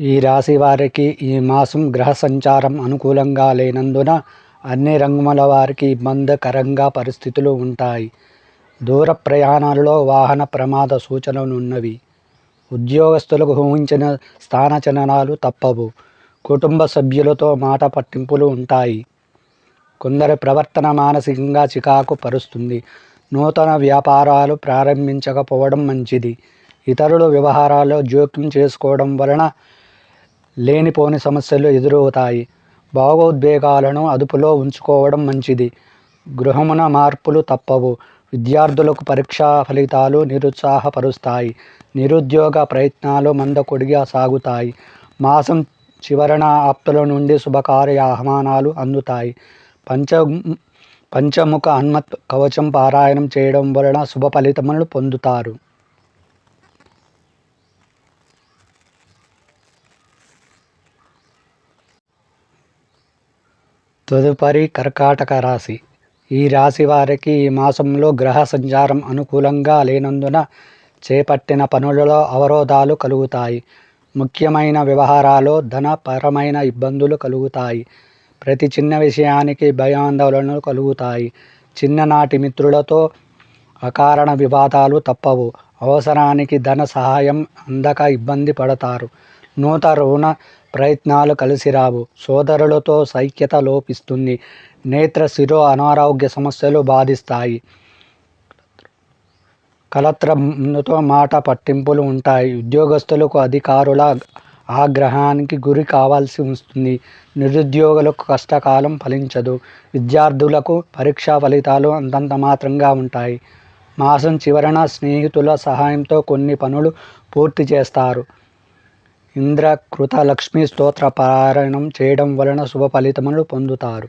ఈ రాశి వారికి ఈ మాసం గ్రహ సంచారం అనుకూలంగా లేనందున అన్ని రంగుల వారికి ఇబ్బందికరంగా పరిస్థితులు ఉంటాయి. దూర ప్రయాణాలలో వాహన ప్రమాద సూచనలు ఉన్నవి. ఉద్యోగస్తులకు ఊహించిన స్థానచలనాలు తప్పవు. కుటుంబ సభ్యులతో మాట పట్టింపులు ఉంటాయి. కొందరి ప్రవర్తన మానసికంగా చికాకు పరుస్తుంది. నూతన వ్యాపారాలు ప్రారంభించకపోవడం మంచిది. ఇతరుల వ్యవహారాల్లో జోక్యం చేసుకోవడం వలన లేనిపోని సమస్యలు ఎదురవుతాయి. భావోద్వేగాలను అదుపులో ఉంచుకోవడం మంచిది. గృహమున మార్పులు తప్పవు. విద్యార్థులకు పరీక్షా ఫలితాలు నిరుత్సాహపరుస్తాయి. నిరుద్యోగ ప్రయత్నాలు మందకొడిగా సాగుతాయి. మాసం చివరన ఆప్తుల నుండి శుభకార్య ఆహ్వానాలు అందుతాయి. పంచముఖ హనుమత్ కవచం పారాయణం చేయడం వలన శుభ ఫలితములు పొందుతారు. తదుపరి కర్కాటక రాశి. ఈ రాశి వారికి ఈ మాసంలో గ్రహ సంచారం అనుకూలంగా లేనందున చేపట్టిన పనులలో అవరోధాలు కలుగుతాయి. ముఖ్యమైన వ్యవహారాల్లో ధనపరమైన ఇబ్బందులు కలుగుతాయి. ప్రతి చిన్న విషయానికి భయాందోళనలు కలుగుతాయి. చిన్ననాటి మిత్రులతో అకారణ వివాదాలు తప్పవు. అవసరానికి ధన సహాయం అందక ఇబ్బంది పడతారు. నూతన రుణ ప్రయత్నాలు కలిసిరావు. సోదరులతో సైక్యత లోపిస్తుంది. నేత్ర శిరో అనారోగ్య సమస్యలు బాధిస్తాయి. కలత్రంతో మాట పట్టింపులు ఉంటాయి. ఉద్యోగస్తులకు అధికారుల ఆగ్రహానికి గురి కావాల్సి వస్తుంది. నిరుద్యోగులకు కష్టకాలం ఫలించదు. విద్యార్థులకు పరీక్షా ఫలితాలు అంతంత మాత్రంగా ఉంటాయి. మాసం చివరన స్నేహితుల సహాయంతో కొన్ని పనులు పూర్తి చేస్తారు. ఇంద్రకృత లక్ష్మీ స్తోత్ర పారాయణం చేయడం వలన శుభ ఫలితములు పొందుతారు.